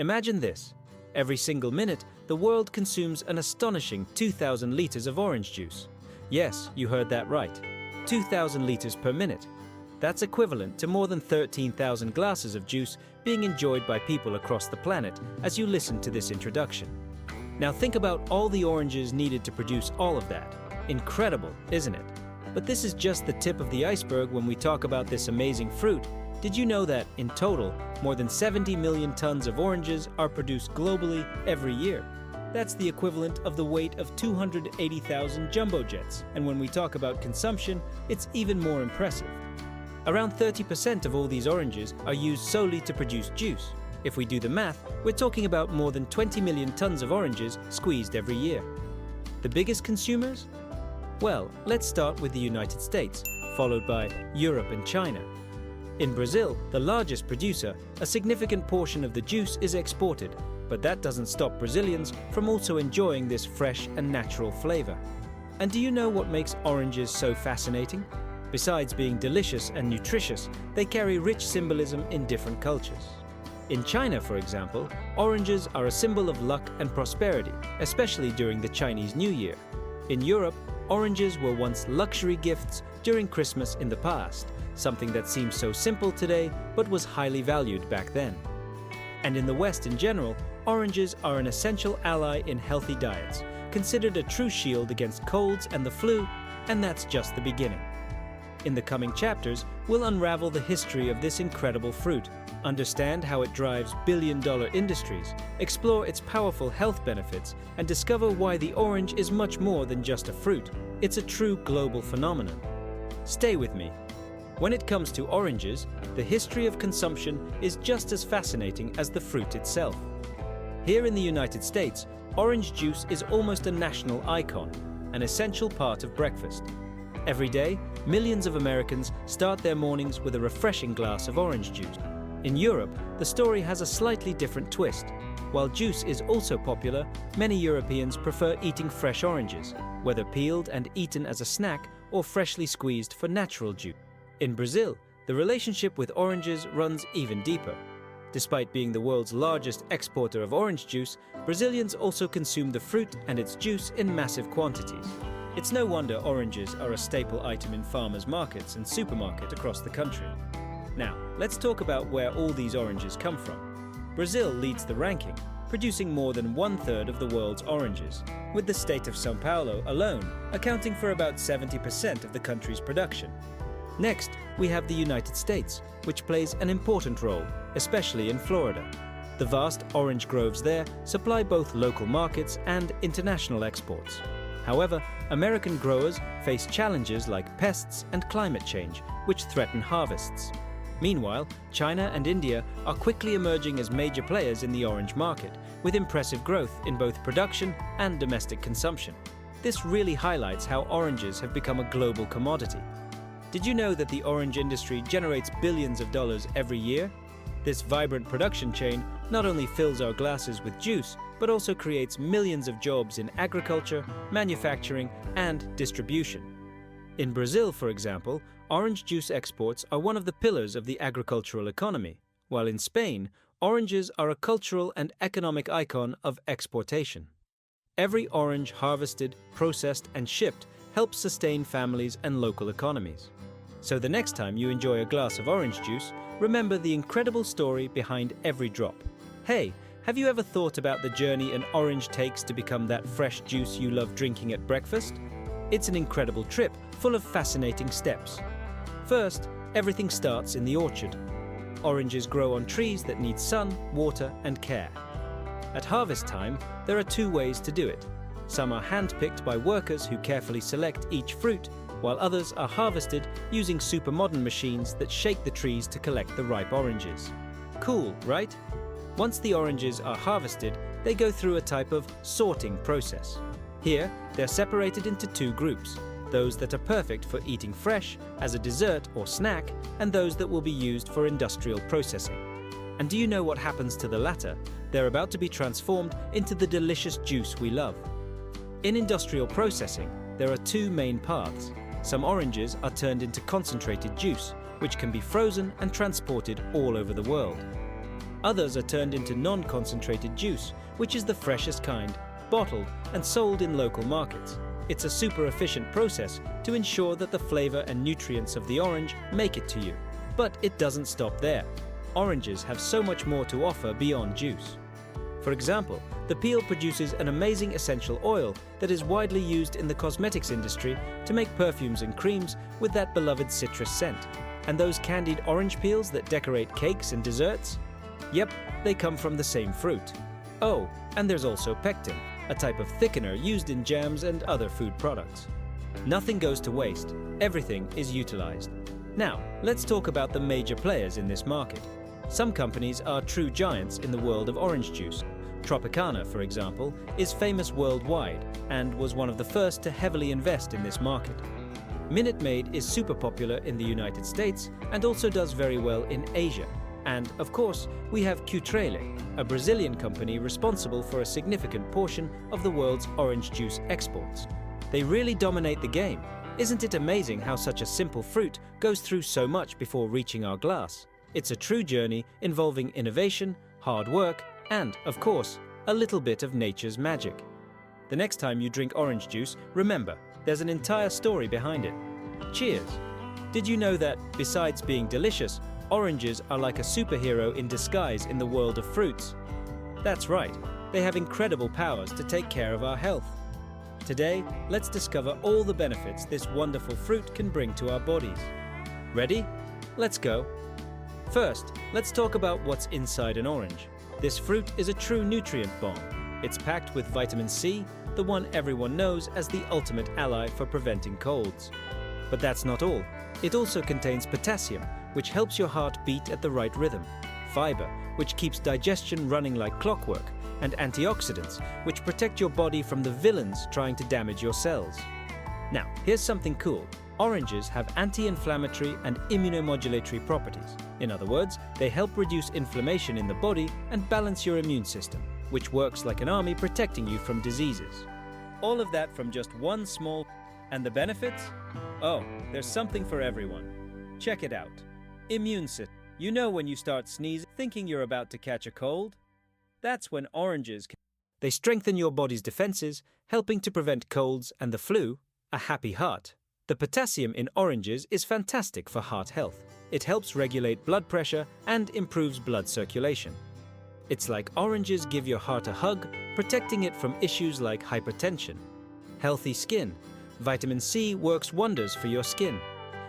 Imagine this. Every single minute, the world consumes an astonishing 2,000 liters of orange juice. Yes, you heard that right. 2,000 liters per minute. That's equivalent to more than 13,000 glasses of juice being enjoyed by people across the planet as you listen to this introduction. Now think about all the oranges needed to produce all of that. Incredible, isn't it? But this is just the tip of the iceberg when we talk about this amazing fruit. Did you know that, in total, more than 70 million tons of oranges are produced globally every year? That's the equivalent of the weight of 280,000 jumbo jets, and when we talk about consumption, it's even more impressive. Around 30% of all these oranges are used solely to produce juice. If we do the math, we're talking about more than 20 million tons of oranges squeezed every year. The biggest consumers? Well, let's start with the United States, followed by Europe and China. In Brazil, the largest producer, a significant portion of the juice is exported, but that doesn't stop Brazilians from also enjoying this fresh and natural flavor. And do you know what makes oranges so fascinating? Besides being delicious and nutritious, they carry rich symbolism in different cultures. In China, for example, oranges are a symbol of luck and prosperity, especially during the Chinese New Year. In Europe, oranges were once luxury gifts during Christmas in the past, something that seems so simple today but was highly valued back then. And in the West in general, oranges are an essential ally in healthy diets, considered a true shield against colds and the flu, and that's just the beginning. In the coming chapters, we'll unravel the history of this incredible fruit, understand how it drives billion-dollar industries, explore its powerful health benefits, and discover why the orange is much more than just a fruit. It's a true global phenomenon. Stay with me. When it comes to oranges, the history of consumption is just as fascinating as the fruit itself. Here in the United States, orange juice is almost a national icon, an essential part of breakfast. Every day, millions of Americans start their mornings with a refreshing glass of orange juice. In Europe, the story has a slightly different twist. While juice is also popular, many Europeans prefer eating fresh oranges, whether peeled and eaten as a snack or freshly squeezed for natural juice. In Brazil, the relationship with oranges runs even deeper. Despite being the world's largest exporter of orange juice, Brazilians also consume the fruit and its juice in massive quantities. It's no wonder oranges are a staple item in farmers' markets and supermarkets across the country. Now, let's talk about where all these oranges come from. Brazil leads the ranking, producing more than 1/3 of the world's oranges, with the state of São Paulo alone accounting for about 70% of the country's production. Next, we have the United States, which plays an important role, especially in Florida. The vast orange groves there supply both local markets and international exports. However, American growers face challenges like pests and climate change, which threaten harvests. Meanwhile, China and India are quickly emerging as major players in the orange market, with impressive growth in both production and domestic consumption. This really highlights how oranges have become a global commodity. Did you know that the orange industry generates billions of dollars every year? This vibrant production chain not only fills our glasses with juice, but also creates millions of jobs in agriculture, manufacturing, and distribution. In Brazil, for example, orange juice exports are one of the pillars of the agricultural economy, while in Spain, oranges are a cultural and economic icon of exportation. Every orange harvested, processed, and shipped helps sustain families and local economies. So the next time you enjoy a glass of orange juice, remember the incredible story behind every drop. Hey, have you ever thought about the journey an orange takes to become that fresh juice you love drinking at breakfast? It's an incredible trip full of fascinating steps. First, everything starts in the orchard. Oranges grow on trees that need sun, water, and care. At harvest time, there are two ways to do it. Some are hand-picked by workers who carefully select each fruit, while others are harvested using super modern machines that shake the trees to collect the ripe oranges. Cool, right? Once the oranges are harvested, they go through a type of sorting process. Here, they're separated into two groups, those that are perfect for eating fresh as a dessert or snack, and those that will be used for industrial processing. And do you know what happens to the latter? They're about to be transformed into the delicious juice we love. In industrial processing, there are two main paths. Some oranges are turned into concentrated juice, which can be frozen and transported all over the world. Others are turned into non-concentrated juice, which is the freshest kind, bottled and sold in local markets. It's a super efficient process to ensure that the flavor and nutrients of the orange make it to you. But it doesn't stop there. Oranges have so much more to offer beyond juice. For example, the peel produces an amazing essential oil that is widely used in the cosmetics industry to make perfumes and creams with that beloved citrus scent. And those candied orange peels that decorate cakes and desserts? Yep, they come from the same fruit. Oh, and there's also pectin, a type of thickener used in jams and other food products. Nothing goes to waste. Everything is utilized. Now, let's talk about the major players in this market. Some companies are true giants in the world of orange juice. Tropicana, for example, is famous worldwide and was one of the first to heavily invest in this market. Minute Maid is super popular in the United States and also does very well in Asia. And, of course, we have Cutrele, a Brazilian company responsible for a significant portion of the world's orange juice exports. They really dominate the game. Isn't it amazing how such a simple fruit goes through so much before reaching our glass? It's a true journey involving innovation, hard work, and, of course, a little bit of nature's magic. The next time you drink orange juice, remember, there's an entire story behind it. Cheers! Did you know that, besides being delicious, oranges are like a superhero in disguise in the world of fruits? That's right, they have incredible powers to take care of our health. Today, let's discover all the benefits this wonderful fruit can bring to our bodies. Ready? Let's go! First, let's talk about what's inside an orange. This fruit is a true nutrient bomb. It's packed with vitamin C, the one everyone knows as the ultimate ally for preventing colds. But that's not all. It also contains potassium, which helps your heart beat at the right rhythm, fiber, which keeps digestion running like clockwork, and antioxidants, which protect your body from the villains trying to damage your cells. Now, here's something cool. Oranges have anti-inflammatory and immunomodulatory properties. In other words, they help reduce inflammation in the body and balance your immune system, which works like an army protecting you from diseases. All of that from just one small... And the benefits? Oh, there's something for everyone. Check it out. Immune system. You know when you start sneezing, thinking you're about to catch a cold? That's when oranges can... They strengthen your body's defenses, helping to prevent colds and the flu. A happy heart. The potassium in oranges is fantastic for heart health. It helps regulate blood pressure and improves blood circulation. It's like oranges give your heart a hug, protecting it from issues like hypertension. Healthy skin. Vitamin C works wonders for your skin.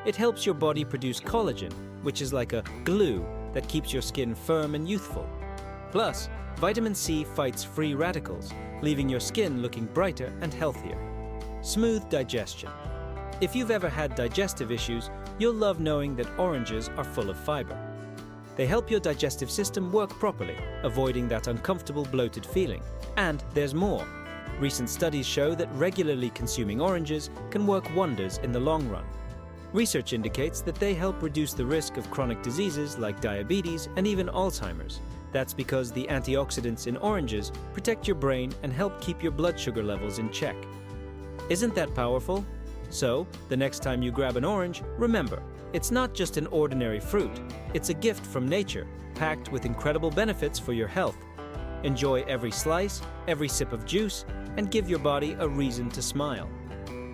It helps your body produce collagen, which is like a glue that keeps your skin firm and youthful. Plus, vitamin C fights free radicals, leaving your skin looking brighter and healthier. Smooth digestion. If you've ever had digestive issues, you'll love knowing that oranges are full of fiber. They help your digestive system work properly, avoiding that uncomfortable bloated feeling. And there's more. Recent studies show that regularly consuming oranges can work wonders in the long run. Research indicates that they help reduce the risk of chronic diseases like diabetes and even Alzheimer's. That's because the antioxidants in oranges protect your brain and help keep your blood sugar levels in check. Isn't that powerful? So, the next time you grab an orange, remember, it's not just an ordinary fruit. It's a gift from nature, packed with incredible benefits for your health. Enjoy every slice, every sip of juice, and give your body a reason to smile.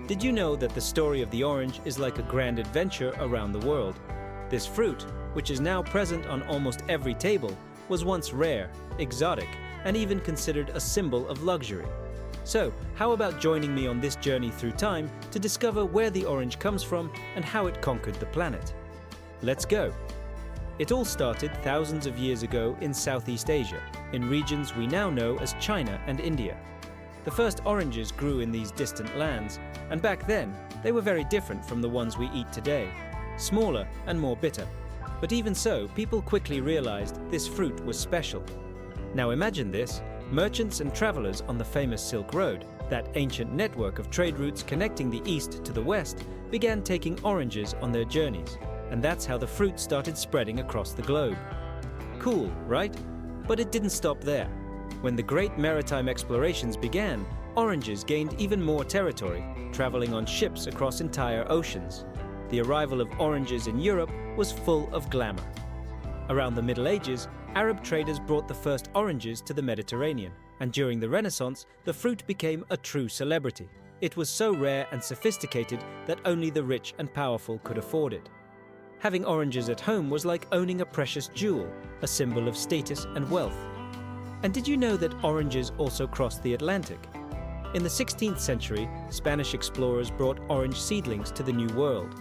Did you know that the story of the orange is like a grand adventure around the world? This fruit, which is now present on almost every table, was once rare, exotic, and even considered a symbol of luxury. So, how about joining me on this journey through time to discover where the orange comes from and how it conquered the planet? Let's go! It all started thousands of years ago in Southeast Asia, in regions we now know as China and India. The first oranges grew in these distant lands, and back then, they were very different from the ones we eat today, smaller and more bitter. But even so, people quickly realized this fruit was special. Now imagine this. Merchants and travelers on the famous Silk Road, that ancient network of trade routes connecting the east to the west, began taking oranges on their journeys, and that's how the fruit started spreading across the globe. Cool, right? But it didn't stop there. When the great maritime explorations began, oranges gained even more territory, traveling on ships across entire oceans. The arrival of oranges in Europe was full of glamour. Around the Middle Ages, Arab traders brought the first oranges to the Mediterranean, and during the Renaissance, the fruit became a true celebrity. It was so rare and sophisticated that only the rich and powerful could afford it. Having oranges at home was like owning a precious jewel, a symbol of status and wealth. And did you know that oranges also crossed the Atlantic? In the 16th century, Spanish explorers brought orange seedlings to the New World.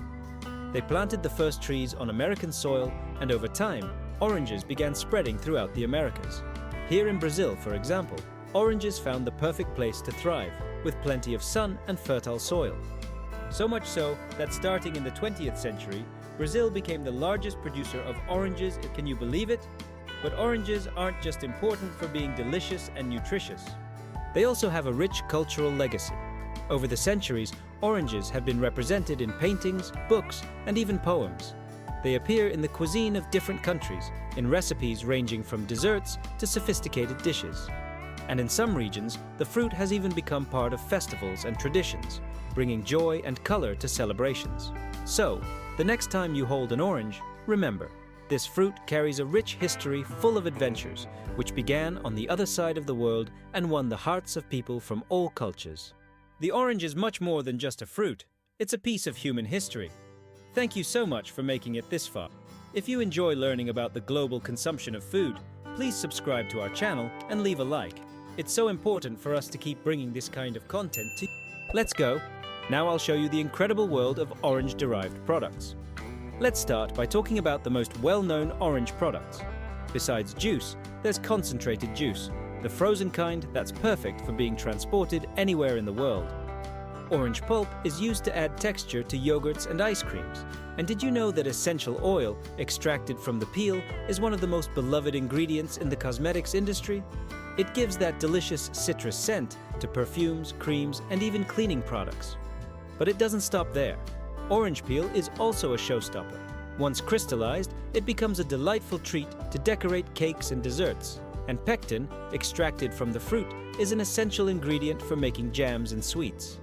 They planted the first trees on American soil, and over time, oranges began spreading throughout the Americas. Here in Brazil, for example, oranges found the perfect place to thrive, with plenty of sun and fertile soil. So much so that starting in the 20th century, Brazil became the largest producer of oranges. Can you believe it? But oranges aren't just important for being delicious and nutritious. They also have a rich cultural legacy. Over the centuries, oranges have been represented in paintings, books, and even poems. They appear in the cuisine of different countries, in recipes ranging from desserts to sophisticated dishes. And in some regions, the fruit has even become part of festivals and traditions, bringing joy and color to celebrations. So, the next time you hold an orange, remember, this fruit carries a rich history full of adventures, which began on the other side of the world and won the hearts of people from all cultures. The orange is much more than just a fruit. It's a piece of human history. Thank you so much for making it this far. If you enjoy learning about the global consumption of food, please subscribe to our channel and leave a like. It's so important for us to keep bringing this kind of content to you. Let's go. Now I'll show you the incredible world of orange-derived products. Let's start by talking about the most well-known orange products. Besides juice, there's concentrated juice, the frozen kind that's perfect for being transported anywhere in the world. Orange pulp is used to add texture to yogurts and ice creams. And did you know that essential oil, extracted from the peel, is one of the most beloved ingredients in the cosmetics industry? It gives that delicious citrus scent to perfumes, creams, and even cleaning products. But it doesn't stop there. Orange peel is also a showstopper. Once crystallized, it becomes a delightful treat to decorate cakes and desserts. And pectin, extracted from the fruit, is an essential ingredient for making jams and sweets.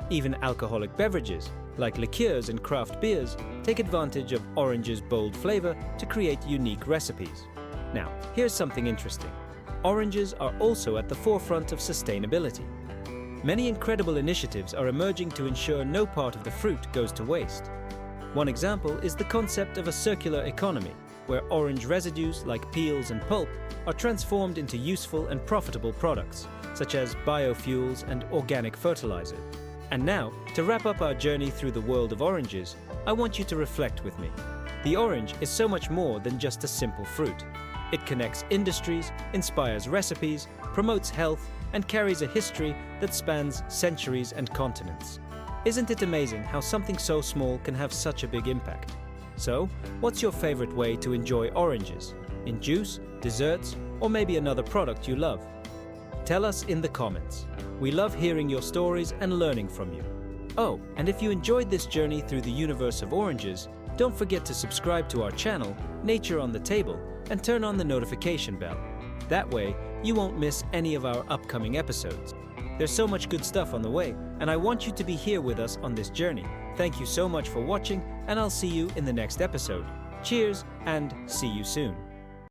Even alcoholic beverages, like liqueurs and craft beers, take advantage of orange's bold flavor to create unique recipes. Now, here's something interesting. Oranges are also at the forefront of sustainability. Many incredible initiatives are emerging to ensure no part of the fruit goes to waste. One example is the concept of a circular economy, where orange residues like peels and pulp are transformed into useful and profitable products, such as biofuels and organic fertilizer. And now, to wrap up our journey through the world of oranges, I want you to reflect with me. The orange is so much more than just a simple fruit. It connects industries, inspires recipes, promotes health, and carries a history that spans centuries and continents. Isn't it amazing how something so small can have such a big impact? So, what's your favorite way to enjoy oranges? In juice, desserts, or maybe another product you love? Tell us in the comments. We love hearing your stories and learning from you. Oh, and if you enjoyed this journey through the universe of oranges, don't forget to subscribe to our channel, Nature on the Table, and turn on the notification bell. That way, you won't miss any of our upcoming episodes. There's so much good stuff on the way, and I want you to be here with us on this journey. Thank you so much for watching, and I'll see you in the next episode. Cheers, and see you soon.